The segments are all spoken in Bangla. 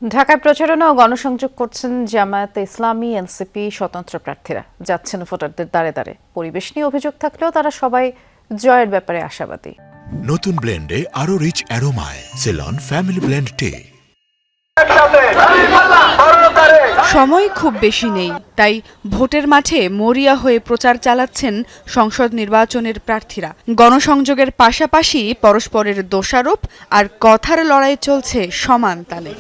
ঢাকায় প্রচারণা ও গণসংযোগ করছেন জামায়াতে ইসলামী, এনসিপি স্বতন্ত্র প্রার্থীরা। যাচ্ছেন ভোটারদের দ্বারে দ্বারে। পরিবেশ নিয়ে অভিযোগ থাকলেও তারা সবাই জয়ের ব্যাপারে আশাবাদী। নতুন ব্লেন্ডে আরো রিচ অ্যারোমায় সেলন ফ্যামিলি ব্লেন্ড টে। সময় খুব বেশি নেই, তাই ভোটের মাঠে মরিয়া হয়ে প্রচার চালাচ্ছেন সংসদ নির্বাচনের প্রার্থীরা। গণসংযোগের পাশাপাশি পরস্পরের দোষারোপ আর কথার লড়াই চলছে সমান তালে।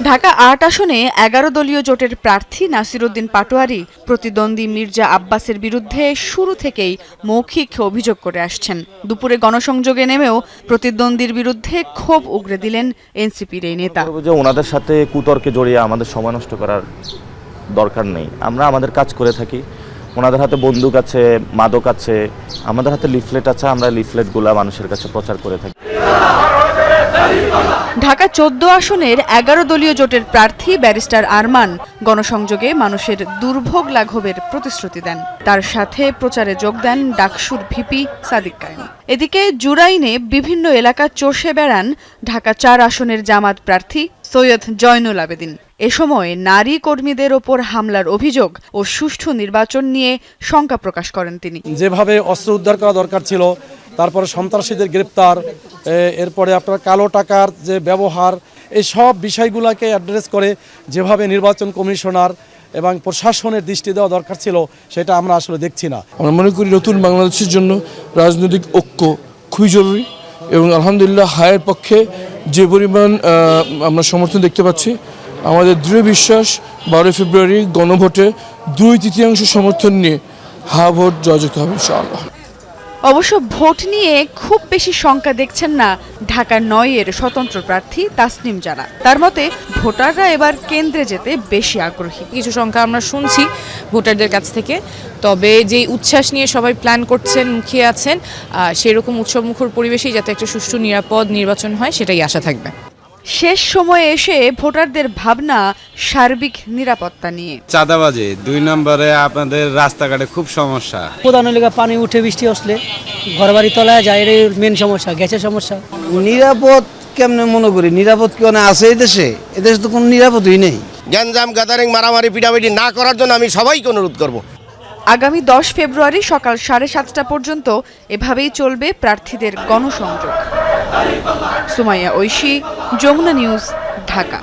ঢাকা ৮ আসনে ১১ দলীয় জোটের প্রার্থী নাসিরউদ্দিন পাটোয়ারি প্রতিদ্বন্দ্বী মির্জা আব্বাসের বিরুদ্ধে শুরু থেকেই মৌখিক অভিযোগ করে আসছেন। দুপুরে গণসংযোগে নেমেও প্রতিদ্বন্দ্বীর বিরুদ্ধে ক্ষোভ উগরে দিলেন এনসিপির এই নেতা। ওনাদের সাথে কুতর্কে জড়িয়ে আমাদের সময় নষ্ট করার দরকার নেই। আমরা আমাদের কাজ করে থাকি। ওনাদের হাতে বন্দুক আছে, মাদক আছে, আমাদের হাতে লিফলেট আছে। আমরা লিফলেটগুলো মানুষের কাছে প্রচার করে থাকি। ঢাকা ১৪ আসনের ১১ দলীয় জোটের প্রার্থী ব্যারিস্টার আরমান গণসংযোগে মানুষের দুর্ভোগ লাঘবের প্রতিশ্রুতি দেন। তার সাথে প্রচারে যোগ দেন ডাকসুর ভিপি সাদিক কায়েম। এদিকে জুরাইনে বিভিন্ন এলাকা চষে বেড়ান ঢাকা ৪ আসনের জামাত প্রার্থী সৈয়দ জয়নুল আবেদিন। এ সময় নারী কর্মীদের ওপর হামলার অভিযোগ ও সুষ্ঠু নির্বাচন নিয়ে শঙ্কা প্রকাশ করেন তিনি। যেভাবে অস্ত্র উদ্ধার করা দরকার ছিল, তারপরে সন্ত্রাসীদের গ্রেপ্তার, এরপরে আপনার কালো টাকার যে ব্যবহার, এই সব বিষয়গুলোকে অ্যাড্রেস করে যেভাবে নির্বাচন কমিশনার এবং প্রশাসনের দৃষ্টি দেওয়া দরকার ছিল, সেটা আমরা আসলে দেখছি না। আমরা মনে করি নতুন বাংলাদেশের জন্য রাজনৈতিক ঐক্য খুবই জরুরি এবং আলহামদুলিল্লাহ হায়ের পক্ষে যে পরিমাণ আমরা সমর্থন দেখতে পাচ্ছি, আমাদের দৃঢ় বিশ্বাস 12 ফেব্রুয়ারি গণভোটে 2/3 সমর্থন নিয়ে ভোট জয়যুক্ত হবে ইনশাআল্লাহ। অবশ্য ভোট নিয়ে খুব বেশি শঙ্কা দেখছেন না ঢাকা ৯-এর স্বতন্ত্র প্রার্থী তাসনিম জারা। তার মতে ভোটাররা এবার কেন্দ্রে যেতে বেশি আগ্রহী। কিছু সংখ্যা আমরা শুনছি ভোটারদের কাছ থেকে, তবে যে উচ্ছ্বাস নিয়ে সবাই প্ল্যান করছেন, মুখিয়ে আছেন, সেরকম উৎসবমুখর পরিবেশেই যাতে একটা সুষ্ঠু নিরাপদ নির্বাচন হয়, সেটাই আশা থাকবে। শেষ সময়ে এসে ভোটারদের ভাবনা সার্বিক নিরাপত্তা নিয়ে। চাঁদাবাজি ২ নম্বরে আপনাদের রাস্তাঘাটে খুব সমস্যা। প্রধান এলাকা পানি উঠে বৃষ্টি আসলে ঘরবাড়ি তলায় যায়, এর মেন সমস্যা, গ্যাসের সমস্যা। নিরাপদ কেমনে মনে করি? নিরাপদ কি আছে এদেশে? এদেশে তো কোনো নিরাপদই নেই। গ্যাঞ্জাম, গ্যাদারিং, মারামারি, পিটাপিটি না করার জন্য আমি সবাইকে অনুরোধ করব। আগামী ১০ ফেব্রুয়ারি সকাল ৭:৩০ পর্যন্ত এভাবেই চলবে প্রার্থীদের গণসংযোগ। সুমাইয়া ঐশী, যমুনা নিউজ, ঢাকা।